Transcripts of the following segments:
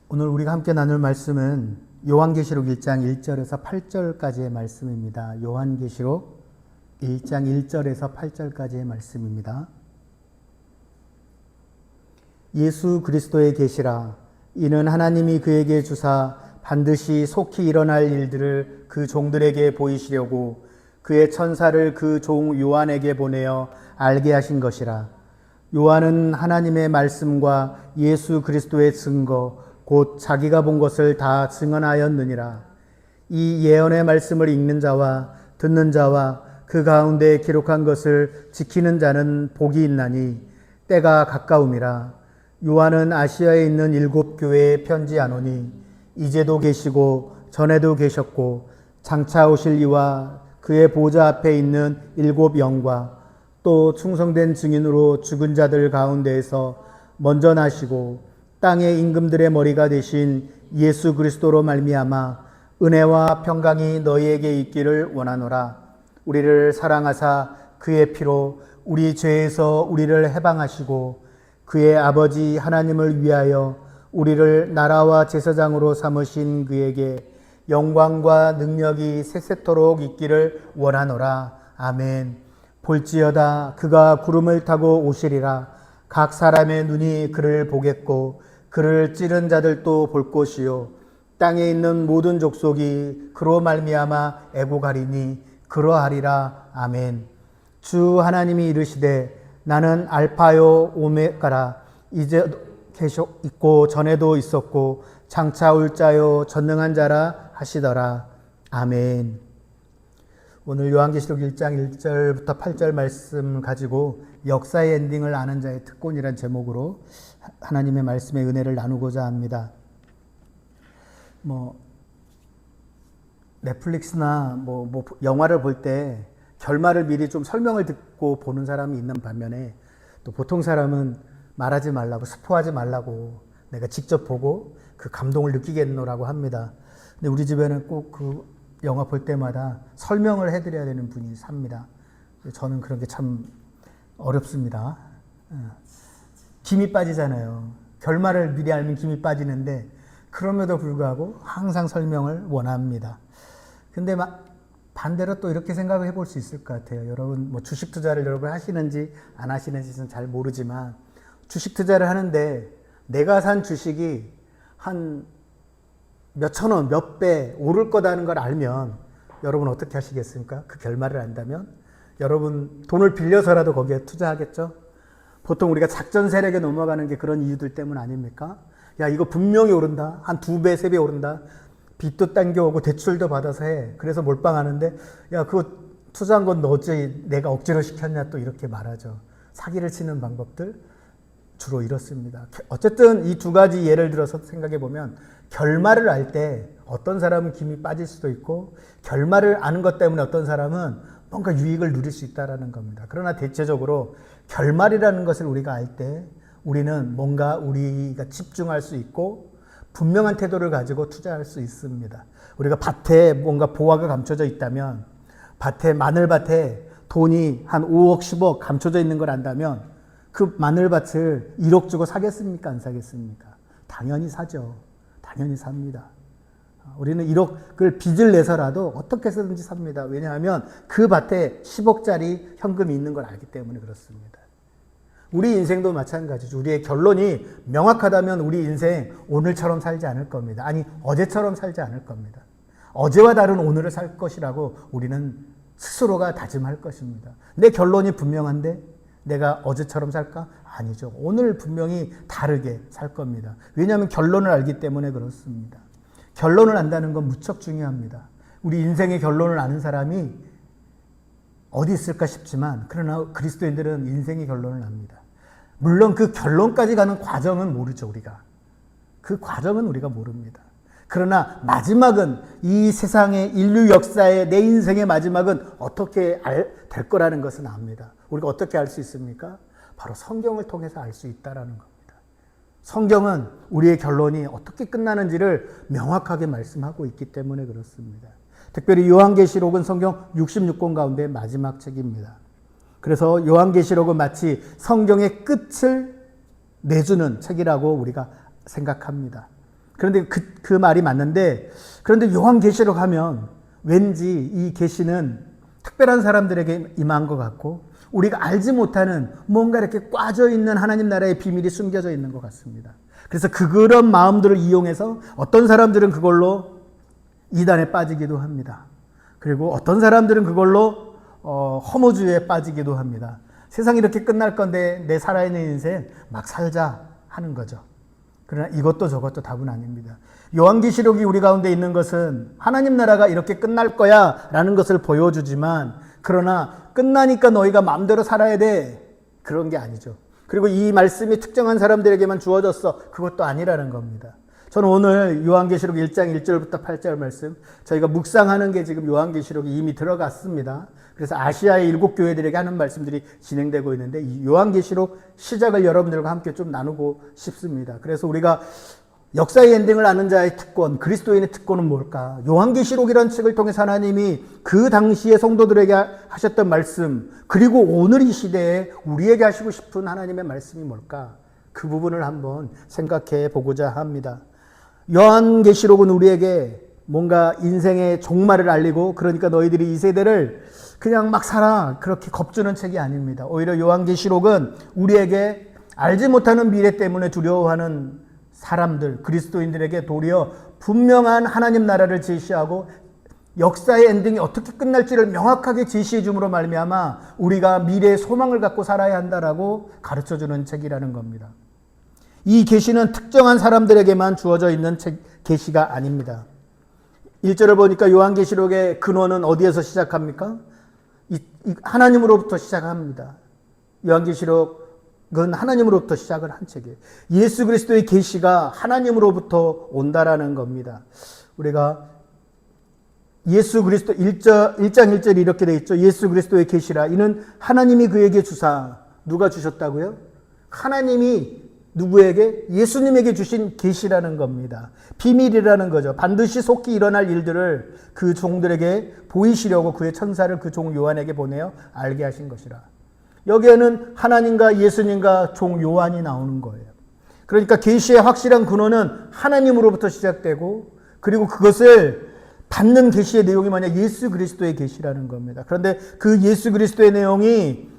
오늘 우리가 함께 나눌 말씀은 요한계시록 1장 1절에서 8절까지의 말씀입니다. 요한계시록 1장 1절에서 8절까지의 말씀입니다. 예수 그리스도의 계시라. 이는 하나님이 그에게 주사 반드시 속히 일어날 일들을 그 종들에게 보이시려고 그의 천사를 그 종 요한에게 보내어 알게 하신 것이라. 요한은 하나님의 말씀과 예수 그리스도의 증거 곧 자기가 본 것을 다 증언하였느니라. 이 예언의 말씀을 읽는 자와 듣는 자와 그 가운데 기록한 것을 지키는 자는 복이 있나니 때가 가까움이라. 요한은 아시아에 있는 7 교회에 편지하노니 이제도 계시고 전에도 계셨고 장차 오실 이와 그의 보좌 앞에 있는 7 영과 또 충성된 증인으로 죽은 자들 가운데에서 먼저 나시고 땅의 임금들의 머리가 되신 예수 그리스도로 말미암아 은혜와 평강이 너희에게 있기를 원하노라. 우리를 사랑하사 그의 피로 우리 죄에서 우리를 해방하시고 그의 아버지 하나님을 위하여 우리를 나라와 제사장으로 삼으신 그에게 영광과 능력이 세세토록 있기를 원하노라. 아멘. 볼지어다 그가 구름을 타고 오시리라. 각 사람의 눈이 그를 보겠고 그를 찌른 자들도 볼 것이요 땅에 있는 모든 족속이 그로 말미암아 애곡하리니 그러하리라. 아멘. 주 하나님이 이르시되 나는 알파요 오메가라. 이제 있고 전에도 있었고 장차 올 자요 전능한 자라 하시더라. 아멘. 오늘 요한계시록 1장 1절부터 8절 말씀 가지고 역사의 엔딩을 아는 자의 특권이란 제목으로 하나님의 말씀의 은혜를 나누고자 합니다. 넷플릭스나 영화를 볼 때 결말을 미리 좀 설명을 듣고 보는 사람이 있는 반면에 또 보통 사람은 말하지 말라고, 스포하지 말라고 내가 직접 보고 그 감동을 느끼겠노라고 합니다. 근데 우리 집에는 꼭 그 영화 볼 때마다 설명을 해드려야 되는 분이 삽니다. 저는 그런 게 참 어렵습니다. 김이 빠지잖아요. 결말을 미리 알면 김이 빠지는데 그럼에도 불구하고 항상 설명을 원합니다. 근데 반대로 또 이렇게 생각을 해볼 수 있을 것 같아요. 여러분 주식 투자를 여러분 하시는지 안 하시는지는 잘 모르지만 주식 투자를 하는데 내가 산 주식이 한 몇천 원, 몇 배 오를 거다는 걸 알면 여러분 어떻게 하시겠습니까? 그 결말을 안다면 여러분 돈을 빌려서라도 거기에 투자하겠죠? 보통 우리가 작전 세력에 넘어가는 게 그런 이유들 때문 아닙니까? 야, 이거 분명히 오른다. 한 2배, 3배 오른다. 빚도 당겨오고 대출도 받아서 해. 그래서 몰빵하는데 야, 그거 투자한 건 너 어째 내가 억지로 시켰냐 또 이렇게 말하죠. 사기를 치는 방법들 주로 이렇습니다. 어쨌든 이 2가지 예를 들어서 생각해 보면 결말을 알 때 어떤 사람은 김이 빠질 수도 있고 결말을 아는 것 때문에 어떤 사람은 뭔가 유익을 누릴 수 있다는 겁니다. 그러나 대체적으로 결말이라는 것을 우리가 알 때 우리는 뭔가 우리가 집중할 수 있고 분명한 태도를 가지고 투자할 수 있습니다. 우리가 밭에 뭔가 보화가 감춰져 있다면 마늘밭에 돈이 한 5억, 10억 감춰져 있는 걸 안다면 그 마늘밭을 1억 주고 사겠습니까? 안 사겠습니까? 당연히 사죠. 당연히 삽니다. 우리는 1억을 빚을 내서라도 어떻게 해서든지 삽니다. 왜냐하면 그 밭에 10억짜리 현금이 있는 걸 알기 때문에 그렇습니다. 우리 인생도 마찬가지죠. 우리의 결론이 명확하다면 우리 인생 오늘처럼 살지 않을 겁니다. 아니, 어제처럼 살지 않을 겁니다. 어제와 다른 오늘을 살 것이라고 우리는 스스로가 다짐할 것입니다. 내 결론이 분명한데 내가 어제처럼 살까? 아니죠. 오늘 분명히 다르게 살 겁니다. 왜냐하면 결론을 알기 때문에 그렇습니다. 결론을 안다는 건 무척 중요합니다. 우리 인생의 결론을 아는 사람이 어디 있을까 싶지만 그러나 그리스도인들은 인생의 결론을 압니다. 물론 그 결론까지 가는 과정은 모르죠. 우리가. 그 과정은 우리가 모릅니다. 그러나 마지막은 이 세상의 인류 역사의 내 인생의 마지막은 어떻게 될 거라는 것은 압니다. 우리가 어떻게 알 수 있습니까? 바로 성경을 통해서 알 수 있다라는 겁니다. 성경은 우리의 결론이 어떻게 끝나는지를 명확하게 말씀하고 있기 때문에 그렇습니다. 특별히 요한계시록은 성경 66권 가운데 마지막 책입니다. 그래서 요한계시록은 마치 성경의 끝을 내주는 책이라고 우리가 생각합니다. 그런데 그 말이 맞는데, 그런데 요한계시록 하면 왠지 이 계시는 특별한 사람들에게 임한 것 같고 우리가 알지 못하는 뭔가 이렇게 꽈져 있는 하나님 나라의 비밀이 숨겨져 있는 것 같습니다. 그래서 그런 마음들을 이용해서 어떤 사람들은 그걸로 이단에 빠지기도 합니다. 그리고 어떤 사람들은 그걸로 허무주의에 빠지기도 합니다. 세상이 이렇게 끝날 건데 내 살아있는 인생 막 살자 하는 거죠. 그러나 이것도 저것도 답은 아닙니다. 요한계시록이 우리 가운데 있는 것은 하나님 나라가 이렇게 끝날 거야 라는 것을 보여주지만, 그러나 끝나니까 너희가 마음대로 살아야 돼, 그런 게 아니죠. 그리고 이 말씀이 특정한 사람들에게만 주어졌어, 그것도 아니라는 겁니다. 저는 오늘 요한계시록 1장 1절부터 8절 말씀, 저희가 묵상하는 게 지금 요한계시록이 이미 들어갔습니다. 그래서 아시아의 7교회들에게 하는 말씀들이 진행되고 있는데, 이 요한계시록 시작을 여러분들과 함께 좀 나누고 싶습니다. 그래서 우리가 역사의 엔딩을 아는 자의 특권, 그리스도인의 특권은 뭘까? 요한계시록이라는 책을 통해서 하나님이 그 당시의 성도들에게 하셨던 말씀, 그리고 오늘 이 시대에 우리에게 하시고 싶은 하나님의 말씀이 뭘까? 그 부분을 한번 생각해 보고자 합니다. 요한계시록은 우리에게 뭔가 인생의 종말을 알리고, 그러니까 너희들이 이 세대를 그냥 막 살아, 그렇게 겁주는 책이 아닙니다. 오히려 요한계시록은 우리에게 알지 못하는 미래 때문에 두려워하는 사람들, 그리스도인들에게 도리어 분명한 하나님 나라를 제시하고 역사의 엔딩이 어떻게 끝날지를 명확하게 제시해 줌으로 말미암아 우리가 미래의 소망을 갖고 살아야 한다라고 가르쳐주는 책이라는 겁니다. 이 계시는 특정한 사람들에게만 주어져 있는 계시가 아닙니다. 1절을 보니까 요한계시록의 근원은 어디에서 시작합니까? 하나님으로부터 시작합니다. 요한계시록은 하나님으로부터 시작을 한 책이에요. 예수 그리스도의 계시가 하나님으로부터 온다라는 겁니다. 우리가 예수 그리스도 1장 1절이 이렇게 되어 있죠. 예수 그리스도의 계시라. 이는 하나님이 그에게 주사. 누가 주셨다고요? 하나님이 누구에게? 예수님에게 주신 계시라는 겁니다. 비밀이라는 거죠. 반드시 속히 일어날 일들을 그 종들에게 보이시려고 그의 천사를 그 종 요한에게 보내어 알게 하신 것이라. 여기에는 하나님과 예수님과 종 요한이 나오는 거예요. 그러니까 계시의 확실한 근원은 하나님으로부터 시작되고, 그리고 그것을 받는 계시의 내용이 뭐냐? 예수 그리스도의 계시라는 겁니다. 그런데 그 예수 그리스도의 내용이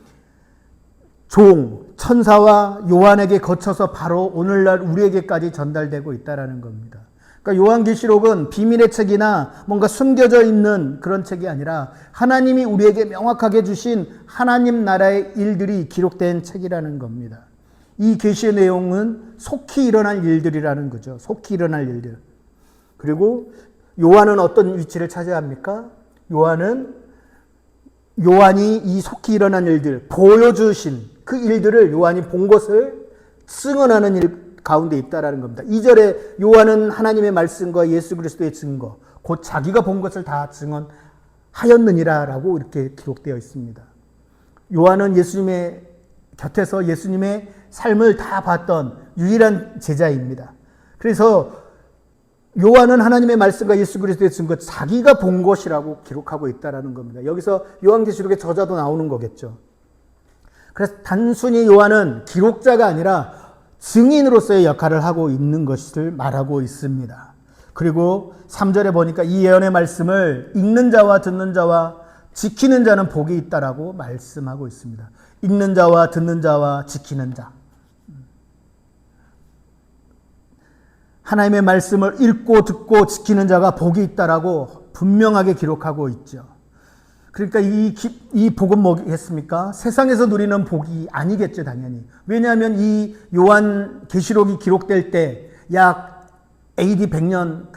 종, 천사와 요한에게 거쳐서 바로 오늘날 우리에게까지 전달되고 있다는 겁니다. 그러니까 요한계시록은 비밀의 책이나 뭔가 숨겨져 있는 그런 책이 아니라 하나님이 우리에게 명확하게 주신 하나님 나라의 일들이 기록된 책이라는 겁니다. 이 계시의 내용은 속히 일어날 일들이라는 거죠. 속히 일어날 일들. 그리고 요한은 어떤 위치를 차지합니까? 요한이 이 속히 일어난 일들, 보여주신 그 일들을 요한이 본 것을 증언하는 일 가운데 있다라는 겁니다. 2절에 요한은 하나님의 말씀과 예수 그리스도의 증거, 곧 자기가 본 것을 다 증언하였느니라라고 이렇게 기록되어 있습니다. 요한은 예수님의 곁에서 예수님의 삶을 다 봤던 유일한 제자입니다. 그래서 요한은 하나님의 말씀과 예수 그리스도의 증거, 자기가 본 것이라고 기록하고 있다라는 겁니다. 여기서 요한계시록의 저자도 나오는 거겠죠. 그래서 단순히 요한은 기록자가 아니라 증인으로서의 역할을 하고 있는 것을 말하고 있습니다. 그리고 3절에 보니까 이 예언의 말씀을 읽는 자와 듣는 자와 지키는 자는 복이 있다라고 말씀하고 있습니다. 읽는 자와 듣는 자와 지키는 자. 하나님의 말씀을 읽고 듣고 지키는 자가 복이 있다라고 분명하게 기록하고 있죠. 그러니까 이 복은 뭐겠습니까? 세상에서 누리는 복이 아니겠죠, 당연히. 왜냐하면 이 요한 계시록이 기록될 때 약 AD 100년,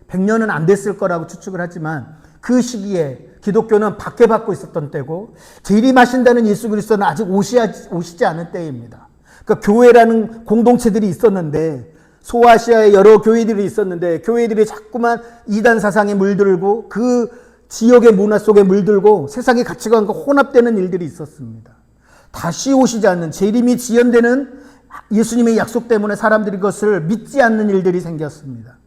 100년은 안 됐을 거라고 추측을 하지만 그 시기에 기독교는 박해받고 있었던 때고, 재림하신다는 예수 그리스도는 아직 오시지 않은 때입니다. 그러니까 교회라는 공동체들이 있었는데, 소아시아에 여러 교회들이 있었는데, 교회들이 자꾸만 이단 사상에 물들고 그 지역의 문화 속에 물들고 세상의 가치관과 혼합되는 일들이 있었습니다. 다시 오시지 않는, 재림이 지연되는 예수님의 약속 때문에 사람들이 그것을 믿지 않는 일들이 생겼습니다.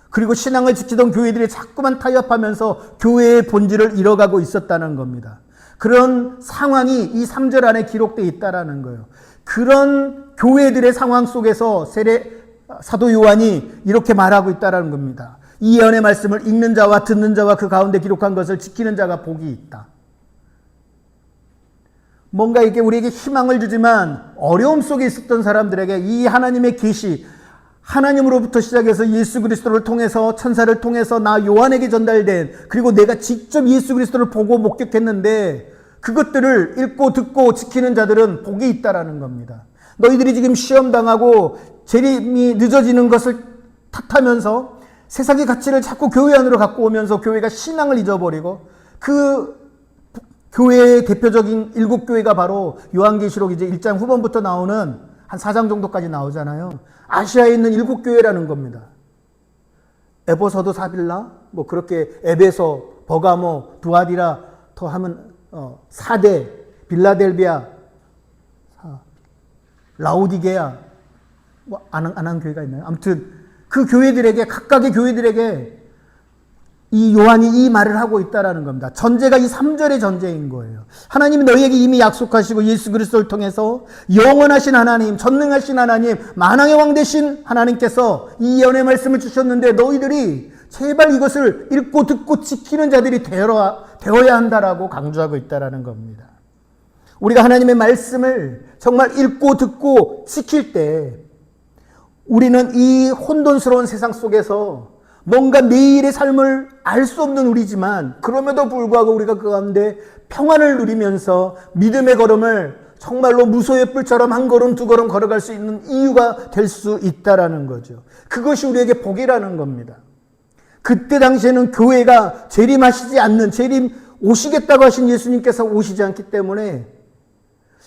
그리고 신앙을 지키던 교회들이 자꾸만 타협하면서 교회의 본질을 잃어가고 있었다는 겁니다. 그런 상황이 이 3절 안에 기록되어 있다는 거예요. 그런 교회들의 상황 속에서 사도 요한이 이렇게 말하고 있다는 겁니다. 이 예언의 말씀을 읽는 자와 듣는 자와 그 가운데 기록한 것을 지키는 자가 복이 있다. 뭔가 이게 우리에게 희망을 주지만 어려움 속에 있었던 사람들에게 이 하나님의 계시, 하나님으로부터 시작해서 예수 그리스도를 통해서, 천사를 통해서 나 요한에게 전달된, 그리고 내가 직접 예수 그리스도를 보고 목격했는데 그것들을 읽고 듣고 지키는 자들은 복이 있다라는 겁니다. 너희들이 지금 시험당하고 재림이 늦어지는 것을 탓하면서 세상의 가치를 자꾸 교회 안으로 갖고 오면서 교회가 신앙을 잊어버리고, 그 교회의 대표적인 7교회가 바로 요한계시록 이제 1장 후반부터 나오는 한 4장 정도까지 나오잖아요. 아시아에 있는 7교회라는 겁니다. 에베소도 사빌라, 뭐 그렇게 에베소, 버가모, 두아디라 더 하면 사대, 빌라델비아, 라오디게아, 뭐 안 한 교회가 있나요? 아무튼 그 교회들에게, 각각의 교회들에게 이 요한이 이 말을 하고 있다라는 겁니다. 전제가 이 3절의 전제인 거예요. 하나님이 너희에게 이미 약속하시고 예수 그리스도를 통해서 영원하신 하나님, 전능하신 하나님, 만왕의 왕 되신 하나님께서 이 예언의 말씀을 주셨는데 너희들이 제발 이것을 읽고 듣고 지키는 자들이 되어야 한다라고 강조하고 있다라는 겁니다. 우리가 하나님의 말씀을 정말 읽고 듣고 지킬 때 우리는 이 혼돈스러운 세상 속에서 뭔가 내일의 삶을 알 수 없는 우리지만 그럼에도 불구하고 우리가 그 가운데 평안을 누리면서 믿음의 걸음을 정말로 무소의 뿔처럼 한 걸음 두 걸음 걸어갈 수 있는 이유가 될 수 있다라는 거죠. 그것이 우리에게 복이라는 겁니다. 그때 당시에는 교회가 재림하시지 않는, 재림 오시겠다고 하신 예수님께서 오시지 않기 때문에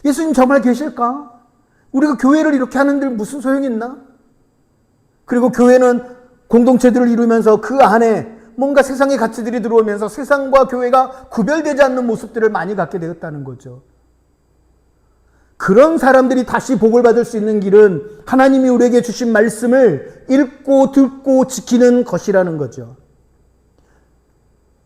예수님 정말 계실까? 우리가 교회를 이렇게 하는데 무슨 소용이 있나? 그리고 교회는 공동체들을 이루면서 그 안에 뭔가 세상의 가치들이 들어오면서 세상과 교회가 구별되지 않는 모습들을 많이 갖게 되었다는 거죠. 그런 사람들이 다시 복을 받을 수 있는 길은 하나님이 우리에게 주신 말씀을 읽고 듣고 지키는 것이라는 거죠.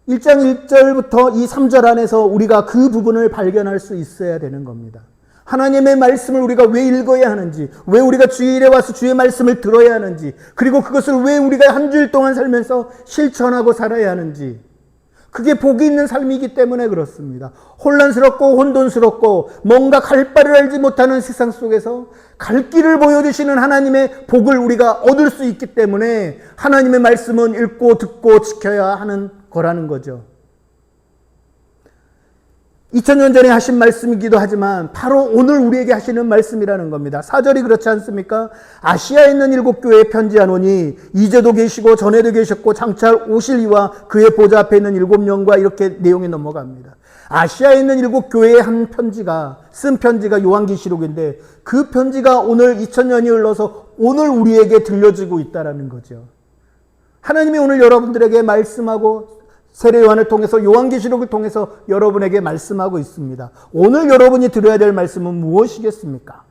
1장 1절부터 이 3절 안에서 우리가 그 부분을 발견할 수 있어야 되는 겁니다. 하나님의 말씀을 우리가 왜 읽어야 하는지, 왜 우리가 주일에 와서 주의 말씀을 들어야 하는지, 그리고 그것을 왜 우리가 한 주일 동안 살면서 실천하고 살아야 하는지, 그게 복이 있는 삶이기 때문에 그렇습니다. 혼란스럽고 혼돈스럽고 뭔가 갈 바를 알지 못하는 세상 속에서 갈 길을 보여주시는 하나님의 복을 우리가 얻을 수 있기 때문에 하나님의 말씀은 읽고 듣고 지켜야 하는 거라는 거죠. 2000년 전에 하신 말씀이기도 하지만 바로 오늘 우리에게 하시는 말씀이라는 겁니다. 4절이 그렇지 않습니까? 아시아에 있는 7교회에 편지하노니 이제도 계시고 전에도 계셨고 장차 오실 이와 그의 보좌 앞에 있는 7영과 이렇게 내용이 넘어갑니다. 아시아에 있는 7교회의 한 편지가, 쓴 편지가 요한계시록인데 그 편지가 오늘 2000년이 흘러서 오늘 우리에게 들려지고 있다는 거죠. 하나님이 오늘 여러분들에게 말씀하고 세례 요한을 통해서, 요한계시록을 통해서 여러분에게 말씀하고 있습니다. 오늘 여러분이 들어야 될 말씀은 무엇이겠습니까?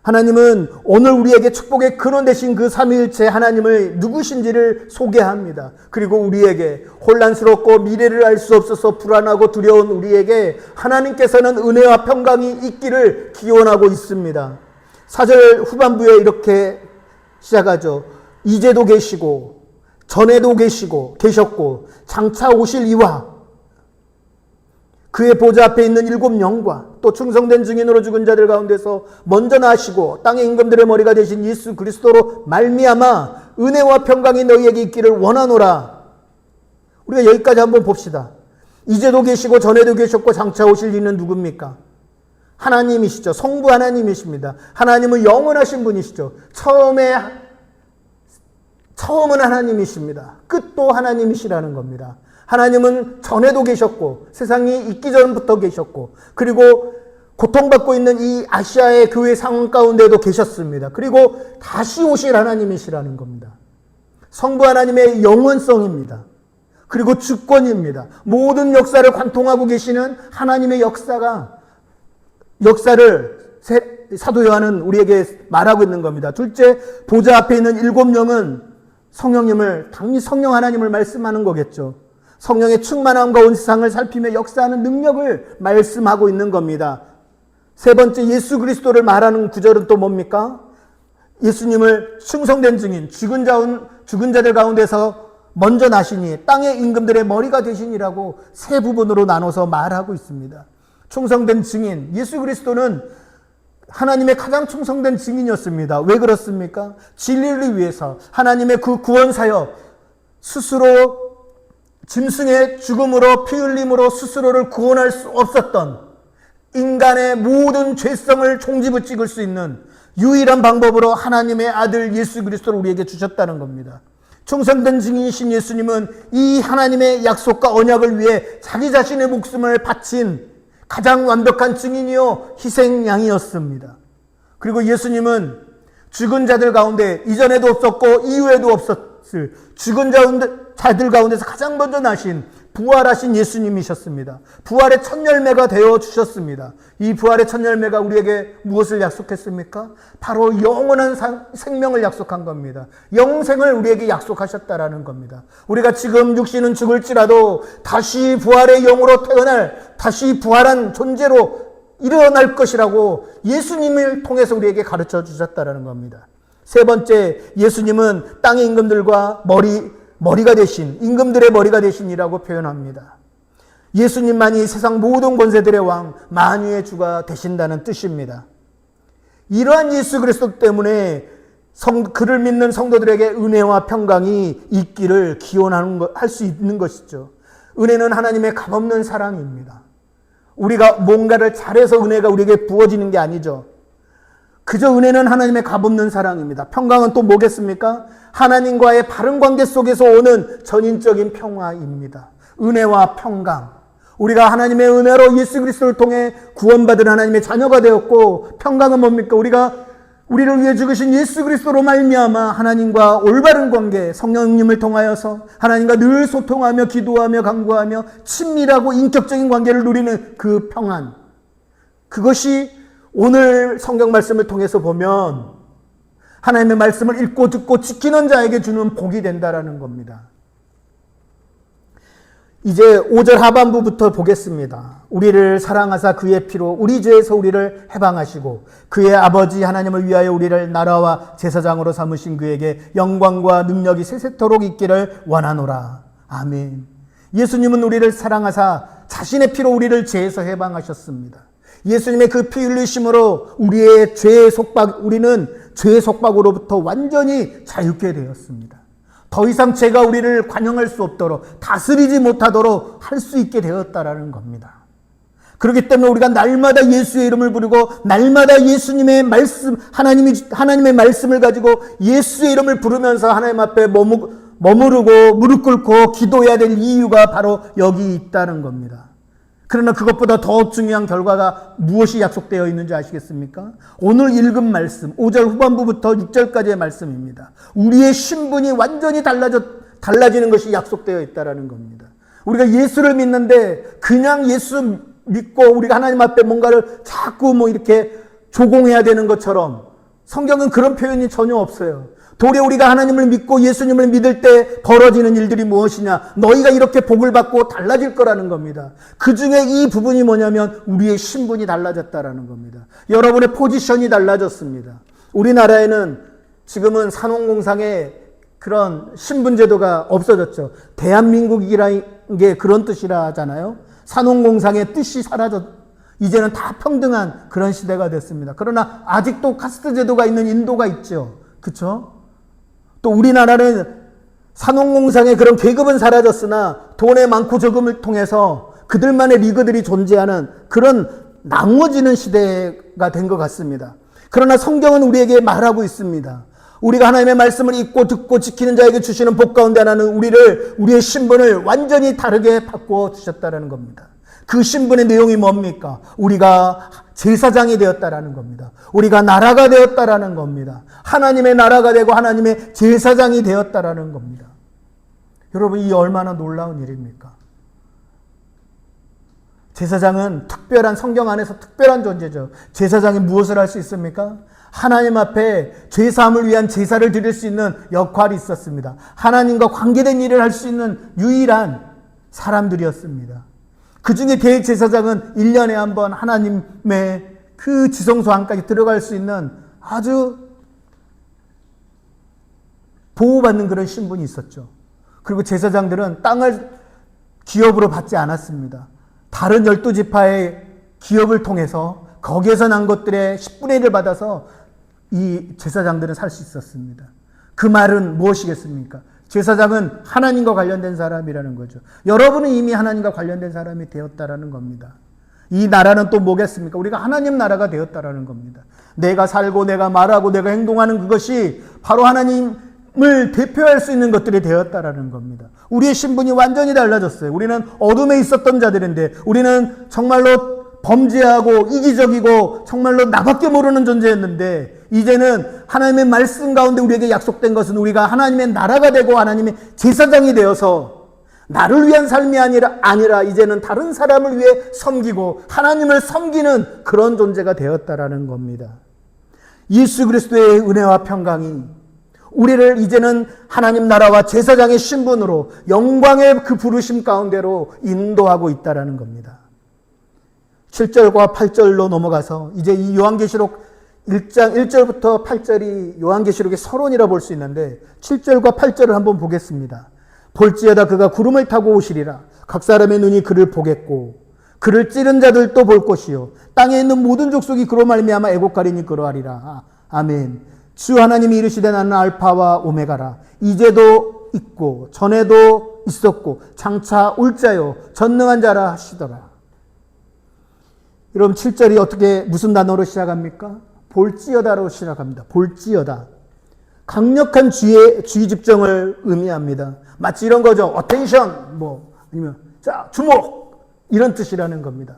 하나님은 오늘 우리에게 축복의 근원 되신 그 삼위일체 하나님을 누구신지를 소개합니다. 그리고 우리에게 혼란스럽고 미래를 알 수 없어서 불안하고 두려운 우리에게 하나님께서는 은혜와 평강이 있기를 기원하고 있습니다. 4절 후반부에 이렇게 시작하죠. 이제도 계시고 전에도 계셨고 장차 오실 이와 그의 보좌 앞에 있는 7영과 또 충성된 증인으로 죽은 자들 가운데서 먼저 나시고 땅의 임금들의 머리가 되신 예수 그리스도로 말미암아 은혜와 평강이 너희에게 있기를 원하노라. 우리가 여기까지 한번 봅시다. 이제도 계시고 전에도 계셨고 장차 오실 이는 누굽니까? 하나님이시죠. 성부 하나님이십니다. 하나님은 영원하신 분이시죠. 처음은 하나님이십니다. 끝도 하나님이시라는 겁니다. 하나님은 전에도 계셨고 세상이 있기 전부터 계셨고 그리고 고통받고 있는 이 아시아의 교회 상황 가운데도 계셨습니다. 그리고 다시 오실 하나님이시라는 겁니다. 성부 하나님의 영원성입니다. 그리고 주권입니다. 모든 역사를 관통하고 계시는 하나님의 역사를 사도 요한은 우리에게 말하고 있는 겁니다. 둘째, 보좌 앞에 있는 7영은 성령님을, 당연히 성령 하나님을 말씀하는 거겠죠. 성령의 충만함과 온 세상을 살피며 역사하는 능력을 말씀하고 있는 겁니다. 세 번째, 예수 그리스도를 말하는 구절은 또 뭡니까? 예수님을 충성된 증인, 죽은 자들 가운데서 먼저 나시니 땅의 임금들의 머리가 되시니라고 세 부분으로 나눠서 말하고 있습니다. 충성된 증인, 예수 그리스도는 하나님의 가장 충성된 증인이었습니다. 왜 그렇습니까? 진리를 위해서 하나님의 그 구원 사역, 스스로 짐승의 죽음으로 피 흘림으로 스스로를 구원할 수 없었던 인간의 모든 죄성을 종지부 찍을 수 있는 유일한 방법으로 하나님의 아들 예수 그리스도를 우리에게 주셨다는 겁니다. 충성된 증인이신 예수님은 이 하나님의 약속과 언약을 위해 자기 자신의 목숨을 바친 가장 완벽한 증인이요 희생양이었습니다. 그리고 예수님은 죽은 자들 가운데 이전에도 없었고 이후에도 없었을 죽은 자들 가운데서 가장 먼저 나신 부활하신 예수님이셨습니다. 부활의 첫 열매가 되어 주셨습니다. 이 부활의 첫 열매가 우리에게 무엇을 약속했습니까? 바로 영원한 생명을 약속한 겁니다. 영생을 우리에게 약속하셨다라는 겁니다. 우리가 지금 육신은 죽을지라도 다시 부활의 영으로 태어날, 다시 부활한 존재로 일어날 것이라고 예수님을 통해서 우리에게 가르쳐 주셨다라는 겁니다. 세 번째, 예수님은 땅의 임금들과 머리가 되신, 임금들의 머리가 되신이라고 표현합니다. 예수님만이 세상 모든 권세들의 왕, 만유의 주가 되신다는 뜻입니다. 이러한 예수 그리스도 때문에 그를 믿는 성도들에게 은혜와 평강이 있기를 할 수 있는 것이죠. 은혜는 하나님의 값없는 사랑입니다. 우리가 뭔가를 잘해서 은혜가 우리에게 부어지는 게 아니죠. 그저 은혜는 하나님의 값없는 사랑입니다. 평강은 또 뭐겠습니까? 하나님과의 바른 관계 속에서 오는 전인적인 평화입니다. 은혜와 평강. 우리가 하나님의 은혜로 예수 그리스도를 통해 구원받은 하나님의 자녀가 되었고, 평강은 뭡니까? 우리를 위해 죽으신 예수 그리스도로 말미암아 하나님과 올바른 관계, 성령님을 통하여서 하나님과 늘 소통하며 기도하며 간구하며 친밀하고 인격적인 관계를 누리는 그 평안. 그것이 오늘 성경 말씀을 통해서 보면 하나님의 말씀을 읽고 듣고 지키는 자에게 주는 복이 된다라는 겁니다. 이제 5절 하반부부터 보겠습니다. 우리를 사랑하사 그의 피로 우리 죄에서 우리를 해방하시고 그의 아버지 하나님을 위하여 우리를 나라와 제사장으로 삼으신 그에게 영광과 능력이 세세토록 있기를 원하노라. 아멘. 예수님은 우리를 사랑하사 자신의 피로 우리를 죄에서 해방하셨습니다. 예수님의 그 피 흘리심으로 우리는 죄의 속박으로부터 완전히 자유케 되었습니다. 더 이상 죄가 우리를 관영할 수 없도록, 다스리지 못하도록 할 수 있게 되었다라는 겁니다. 그렇기 때문에 우리가 날마다 예수의 이름을 부르고 날마다 예수님의 말씀, 하나님의 말씀을 가지고 예수의 이름을 부르면서 하나님 앞에 머무르고 무릎 꿇고 기도해야 될 이유가 바로 여기 있다는 겁니다. 그러나 그것보다 더 중요한 결과가 무엇이 약속되어 있는지 아시겠습니까? 오늘 읽은 말씀, 5절 후반부부터 6절까지의 말씀입니다. 우리의 신분이 완전히 달라지는 것이 약속되어 있다는 겁니다. 우리가 예수를 믿는데 그냥 예수 믿고 우리가 하나님 앞에 뭔가를 자꾸 이렇게 조공해야 되는 것처럼 성경은 그런 표현이 전혀 없어요. 도리어 우리가 하나님을 믿고 예수님을 믿을 때 벌어지는 일들이 무엇이냐? 너희가 이렇게 복을 받고 달라질 거라는 겁니다. 그 중에 이 부분이 뭐냐면 우리의 신분이 달라졌다라는 겁니다. 여러분의 포지션이 달라졌습니다. 우리나라에는 지금은 산업공상에 그런 신분제도가 없어졌죠. 대한민국이라는 게 그런 뜻이라 하잖아요. 산업공상의 뜻이 이제는 다 평등한 그런 시대가 됐습니다. 그러나 아직도 카스트 제도가 있는 인도가 있죠. 그렇죠? 또 우리나라는 산업공상의 그런 계급은 사라졌으나 돈의 많고 적음을 통해서 그들만의 리그들이 존재하는 그런 나누어지는 시대가 된 것 같습니다. 그러나 성경은 우리에게 말하고 있습니다. 우리가 하나님의 말씀을 읽고 듣고 지키는 자에게 주시는 복 가운데 하나는 우리의 신분을 완전히 다르게 바꾸어 주셨다는 겁니다. 그 신분의 내용이 뭡니까? 우리가 제사장이 되었다라는 겁니다. 우리가 나라가 되었다라는 겁니다. 하나님의 나라가 되고 하나님의 제사장이 되었다라는 겁니다. 여러분, 이 얼마나 놀라운 일입니까? 제사장은 성경 안에서 특별한 존재죠. 제사장이 무엇을 할 수 있습니까? 하나님 앞에 죄사함을 위한 제사를 드릴 수 있는 역할이 있었습니다. 하나님과 관계된 일을 할 수 있는 유일한 사람들이었습니다. 그 중에 대제사장은 1년에 한 번 하나님의 그 지성소 안까지 들어갈 수 있는 아주 보호받는 그런 신분이 있었죠. 그리고 제사장들은 땅을 기업으로 받지 않았습니다. 다른 12지파의 기업을 통해서 거기에서 난 것들의 10분의 1을 받아서 이 제사장들은 살 수 있었습니다. 그 말은 무엇이겠습니까? 제사장은 하나님과 관련된 사람이라는 거죠. 여러분은 이미 하나님과 관련된 사람이 되었다라는 겁니다. 이 나라는 또 뭐겠습니까? 우리가 하나님 나라가 되었다라는 겁니다. 내가 살고 내가 말하고 내가 행동하는 그것이 바로 하나님을 대표할 수 있는 것들이 되었다라는 겁니다. 우리의 신분이 완전히 달라졌어요. 우리는 어둠에 있었던 자들인데 우리는 정말로 범죄하고 이기적이고 정말로 나밖에 모르는 존재였는데 이제는 하나님의 말씀 가운데 우리에게 약속된 것은 우리가 하나님의 나라가 되고 하나님의 제사장이 되어서 나를 위한 삶이 아니라 이제는 다른 사람을 위해 섬기고 하나님을 섬기는 그런 존재가 되었다라는 겁니다. 예수 그리스도의 은혜와 평강이 우리를 이제는 하나님 나라와 제사장의 신분으로 영광의 그 부르심 가운데로 인도하고 있다라는 겁니다. 7절과 8절로 넘어가서 이제 이 요한계시록 1장 1절부터 8절이 요한계시록의 서론이라 볼 수 있는데 7절과 8절을 한번 보겠습니다. 볼지어다 그가 구름을 타고 오시리라. 각 사람의 눈이 그를 보겠고 그를 찌른 자들도 볼 것이요 땅에 있는 모든 족속이 그로 말미암아 애곡하리니 그러하리라. 아멘. 주 하나님이 이르시되 나는 알파와 오메가라. 이제도 있고 전에도 있었고 장차 올 자요 전능한 자라 하시더라. 여러분 7절이 어떻게 무슨 단어로 시작합니까? 볼지어다로 시작합니다. 볼지어다. 강력한 주의 집정을 의미합니다. 마치 이런 거죠. 어텐션 아니면 자 주목 이런 뜻이라는 겁니다.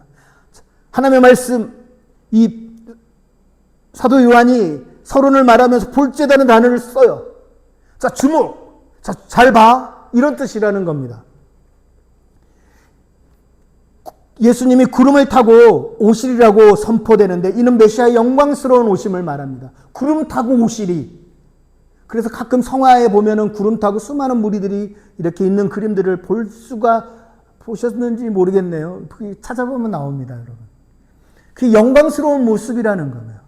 하나님의 말씀 이 사도 요한이 서론을 말하면서 볼지어다는 단어를 써요. 자 주목, 자 잘 봐 이런 뜻이라는 겁니다. 예수님이 구름을 타고 오시리라고 선포되는데 이는 메시아의 영광스러운 오심을 말합니다. 구름 타고 오시리. 그래서 가끔 성화에 보면은 구름 타고 수많은 무리들이 이렇게 있는 그림들을 보셨는지 모르겠네요. 찾아보면 나옵니다, 여러분. 그 영광스러운 모습이라는 거예요.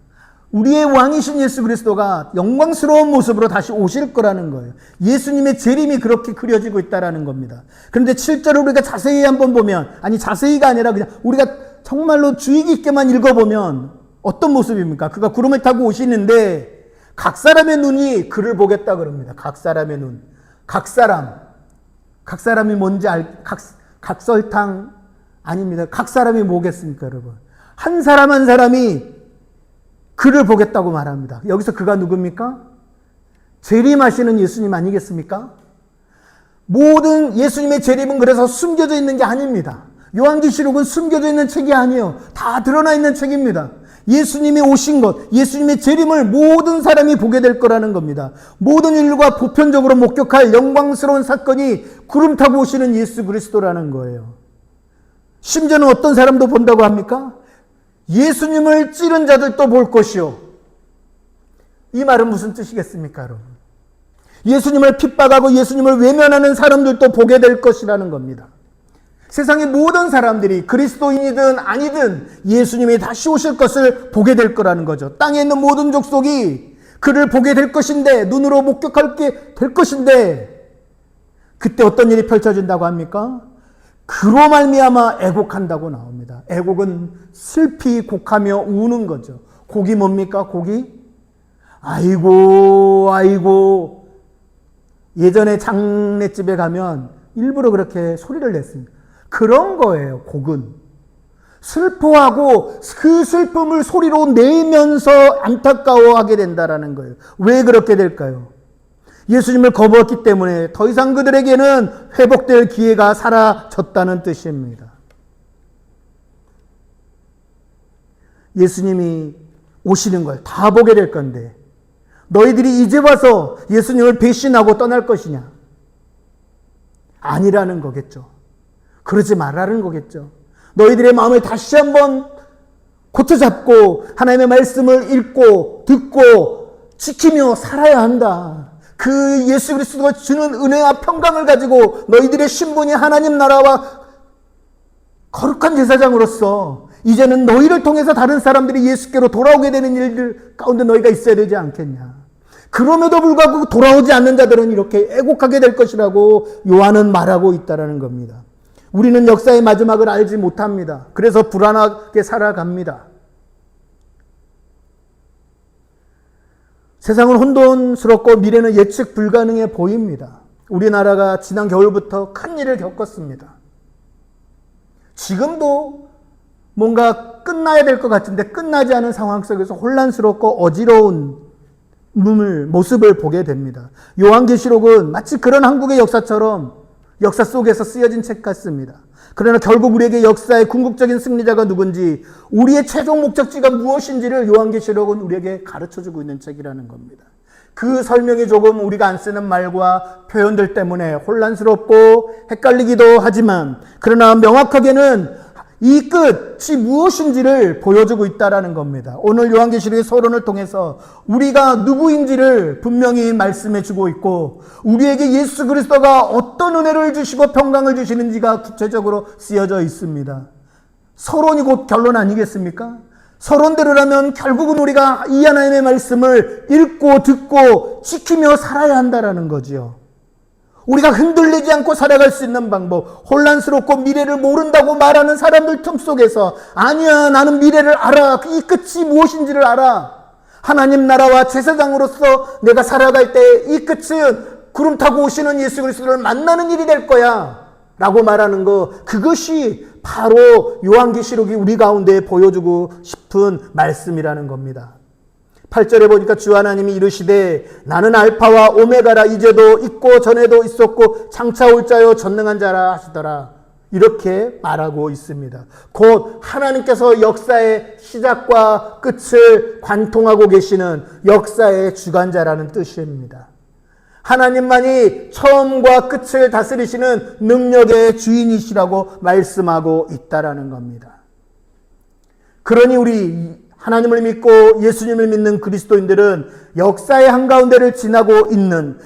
우리의 왕이신 예수 그리스도가 영광스러운 모습으로 다시 오실 거라는 거예요. 예수님의 재림이 그렇게 그려지고 있다라는 겁니다. 그런데 7절을 우리가 자세히 한번 보면, 아니 자세히가 아니라 그냥 우리가 정말로 주의 깊게만 읽어보면 어떤 모습입니까? 그가 구름을 타고 오시는데 각 사람의 눈이 그를 보겠다 그럽니다. 각 사람의 눈. 각 사람이 뭔지 각설탕 아닙니다. 각 사람이 뭐겠습니까, 여러분? 한 사람 한 사람이 그를 보겠다고 말합니다. 여기서 그가 누굽니까? 재림하시는 예수님 아니겠습니까? 모든 예수님의 재림은 그래서 숨겨져 있는 게 아닙니다. 요한계시록은 숨겨져 있는 책이 아니에요. 다 드러나 있는 책입니다. 예수님이 오신 것, 예수님의 재림을 모든 사람이 보게 될 거라는 겁니다. 모든 인류가 보편적으로 목격할 영광스러운 사건이 구름 타고 오시는 예수 그리스도라는 거예요. 심지어는 어떤 사람도 본다고 합니까? 예수님을 찌른 자들도 볼 것이요. 이 말은 무슨 뜻이겠습니까, 여러분? 예수님을 핍박하고 예수님을 외면하는 사람들도 보게 될 것이라는 겁니다. 세상의 모든 사람들이 그리스도인이든 아니든 예수님이 다시 오실 것을 보게 될 거라는 거죠. 땅에 있는 모든 족속이 그를 보게 될 것인데, 눈으로 목격하게 될 것인데, 그때 어떤 일이 펼쳐진다고 합니까? 그로 말미암아 애곡한다고 나옵니다. 애곡은 슬피 곡하며 우는 거죠. 곡이 뭡니까? 곡이 아이고 예전에 장례집에 가면 일부러 그렇게 소리를 냈습니다. 그런 거예요. 곡은 슬퍼하고 그 슬픔을 소리로 내면서 안타까워하게 된다라는 거예요. 왜 그렇게 될까요? 예수님을 거부했기 때문에 더 이상 그들에게는 회복될 기회가 사라졌다는 뜻입니다. 예수님이 오시는 걸 다 보게 될 건데 너희들이 이제 와서 예수님을 배신하고 떠날 것이냐? 아니라는 거겠죠. 그러지 말라는 거겠죠. 너희들의 마음을 다시 한번 고쳐잡고 하나님의 말씀을 읽고 듣고 지키며 살아야 한다. 그 예수 그리스도가 주는 은혜와 평강을 가지고 너희들의 신분이 하나님 나라와 거룩한 제사장으로서 이제는 너희를 통해서 다른 사람들이 예수께로 돌아오게 되는 일들 가운데 너희가 있어야 되지 않겠냐. 그럼에도 불구하고 돌아오지 않는 자들은 이렇게 애곡하게 될 것이라고 요한은 말하고 있다는 겁니다. 우리는 역사의 마지막을 알지 못합니다. 그래서 불안하게 살아갑니다. 세상은 혼돈스럽고 미래는 예측 불가능해 보입니다. 우리나라가 지난 겨울부터 큰 일을 겪었습니다. 지금도 뭔가 끝나야 될 것 같은데 끝나지 않은 상황 속에서 혼란스럽고 어지러운 모습을 보게 됩니다. 요한계시록은 마치 그런 한국의 역사처럼 역사 속에서 쓰여진 책 같습니다. 그러나 결국 우리에게 역사의 궁극적인 승리자가 누군지, 우리의 최종 목적지가 무엇인지를 요한계시록은 우리에게 가르쳐주고 있는 책이라는 겁니다. 그 설명이 조금 우리가 안 쓰는 말과 표현들 때문에 혼란스럽고 헷갈리기도 하지만, 그러나 명확하게는 이 끝이 무엇인지를 보여주고 있다는 겁니다. 오늘 요한계시록의 서론을 통해서 우리가 누구인지를 분명히 말씀해 주고 있고, 우리에게 예수 그리스도가 어떤 은혜를 주시고 평강을 주시는지가 구체적으로 쓰여져 있습니다. 서론이 곧 결론 아니겠습니까? 서론대로라면 결국은 우리가 이 하나님의 말씀을 읽고 듣고 지키며 살아야 한다는 거지요. 우리가 흔들리지 않고 살아갈 수 있는 방법, 혼란스럽고 미래를 모른다고 말하는 사람들 틈 속에서, 아니야, 나는 미래를 알아, 이 끝이 무엇인지를 알아, 하나님 나라와 제사장으로서 내가 살아갈 때 이 끝은 구름 타고 오시는 예수 그리스도를 만나는 일이 될 거야 라고 말하는 거, 그것이 바로 요한계시록이 우리 가운데 보여주고 싶은 말씀이라는 겁니다. 8절에 보니까 주 하나님이 이르시되 나는 알파와 오메가라, 이제도 있고 전에도 있었고 장차 올 자요 전능한 자라 하시더라. 이렇게 말하고 있습니다. 곧 하나님께서 역사의 시작과 끝을 관통하고 계시는 역사의 주관자라는 뜻입니다. 하나님만이 처음과 끝을 다스리시는 능력의 주인이시라고 말씀하고 있다라는 겁니다. 그러니 우리 하나님을 믿고 예수님을 믿는 그리스도인들은 역사의 한가운데를 지나고 있는,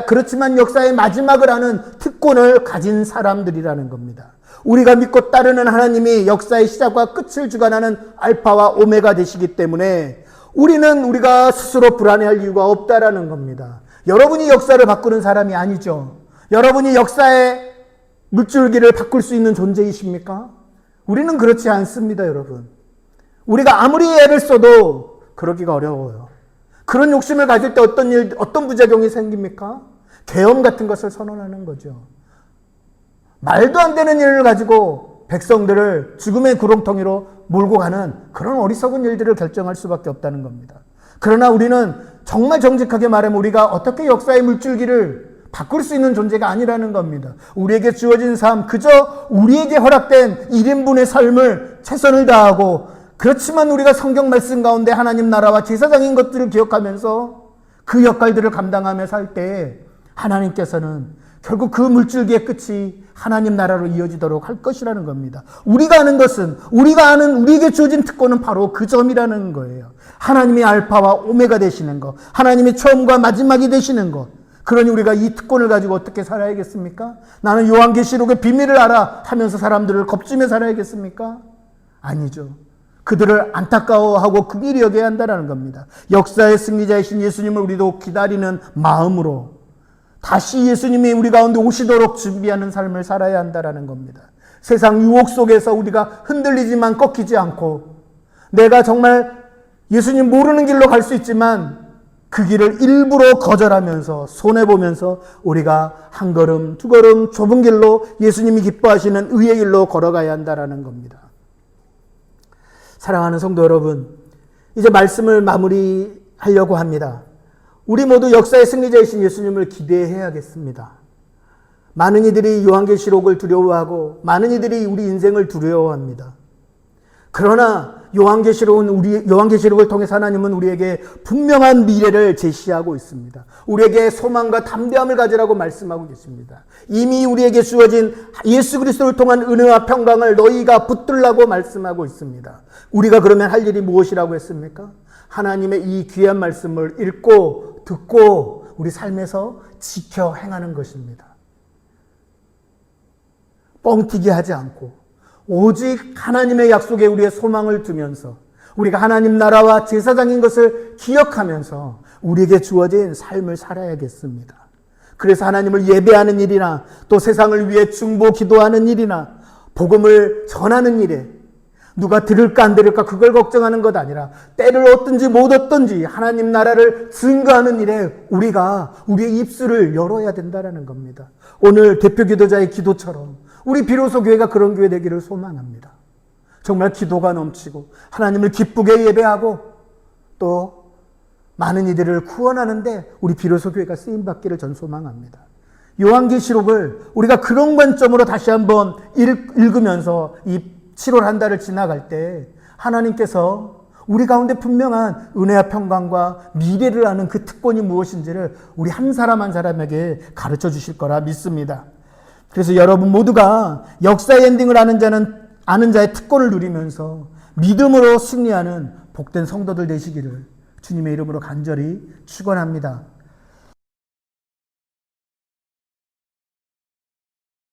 그렇지만 역사의 마지막을 아는 특권을 가진 사람들이라는 겁니다. 우리가 믿고 따르는 하나님이 역사의 시작과 끝을 주관하는 알파와 오메가 되시기 때문에 우리가 스스로 불안해할 이유가 없다라는 겁니다. 여러분이 역사를 바꾸는 사람이 아니죠. 여러분이 역사의 물줄기를 바꿀 수 있는 존재이십니까? 우리는 그렇지 않습니다, 여러분. 우리가 아무리 애를 써도 그러기가 어려워요. 그런 욕심을 가질 때 어떤 부작용이 생깁니까? 계엄 같은 것을 선언하는 거죠. 말도 안 되는 일을 가지고 백성들을 죽음의 구렁텅이로 몰고 가는 그런 어리석은 일들을 결정할 수밖에 없다는 겁니다. 그러나 우리는 정말 정직하게 말하면 우리가 어떻게 역사의 물줄기를 바꿀 수 있는 존재가 아니라는 겁니다. 우리에게 주어진 삶, 그저 우리에게 허락된 1인분의 삶을 최선을 다하고, 그렇지만 우리가 성경 말씀 가운데 하나님 나라와 제사장인 것들을 기억하면서 그 역할들을 감당하며 살 때 하나님께서는 결국 그 물줄기의 끝이 하나님 나라로 이어지도록 할 것이라는 겁니다. 우리가 아는 것은, 우리에게 주어진 특권은 바로 그 점이라는 거예요. 하나님이 알파와 오메가 되시는 것, 하나님이 처음과 마지막이 되시는 것. 그러니 우리가 이 특권을 가지고 어떻게 살아야겠습니까? 나는 요한계시록의 비밀을 알아 하면서 사람들을 겁주며 살아야겠습니까? 아니죠. 그들을 안타까워하고 긍휼히 여겨야 한다는 겁니다. 역사의 승리자이신 예수님을 우리도 기다리는 마음으로 다시 예수님이 우리 가운데 오시도록 준비하는 삶을 살아야 한다는 겁니다. 세상 유혹 속에서 우리가 흔들리지만 꺾이지 않고, 내가 정말 예수님 모르는 길로 갈 수 있지만 그 길을 일부러 거절하면서 손해보면서 우리가 한 걸음 두 걸음 좁은 길로 예수님이 기뻐하시는 의의 길로 걸어가야 한다는 겁니다. 사랑하는 성도 여러분, 이제 말씀을 마무리하려고 합니다. 우리 모두 역사의 승리자이신 예수님을 기대해야겠습니다. 많은 이들이 요한계시록을 두려워하고 많은 이들이 우리 인생을 두려워합니다. 그러나 요한계시록을 통해서 하나님은 우리에게 분명한 미래를 제시하고 있습니다. 우리에게 소망과 담대함을 가지라고 말씀하고 계십니다. 이미 우리에게 주어진 예수 그리스도를 통한 은혜와 평강을 너희가 붙들라고 말씀하고 있습니다. 우리가 그러면 할 일이 무엇이라고 했습니까? 하나님의 이 귀한 말씀을 읽고 듣고 우리 삶에서 지켜 행하는 것입니다. 뻥튀기 하지 않고 오직 하나님의 약속에 우리의 소망을 두면서, 우리가 하나님 나라와 제사장인 것을 기억하면서 우리에게 주어진 삶을 살아야겠습니다. 그래서 하나님을 예배하는 일이나 또 세상을 위해 중보 기도하는 일이나 복음을 전하는 일에 누가 들을까 안 들을까 그걸 걱정하는 것 아니라 때를 얻든지 못 얻든지 하나님 나라를 증거하는 일에 우리가 우리의 입술을 열어야 된다는 겁니다. 오늘 대표 기도자의 기도처럼 우리 비로소 교회가 그런 교회 되기를 소망합니다. 정말 기도가 넘치고 하나님을 기쁘게 예배하고 또 많은 이들을 구원하는데 우리 비로소 교회가 쓰임받기를 전 소망합니다. 요한계시록을 우리가 그런 관점으로 다시 한번 읽으면서 이 7월 한 달을 지나갈 때 하나님께서 우리 가운데 분명한 은혜와 평강과 미래를 아는 그 특권이 무엇인지를 우리 한 사람 한 사람에게 가르쳐 주실 거라 믿습니다. 그래서 여러분 모두가 역사의 엔딩을 아는 자의 특권을 누리면서 믿음으로 승리하는 복된 성도들 되시기를 주님의 이름으로 간절히 축원합니다.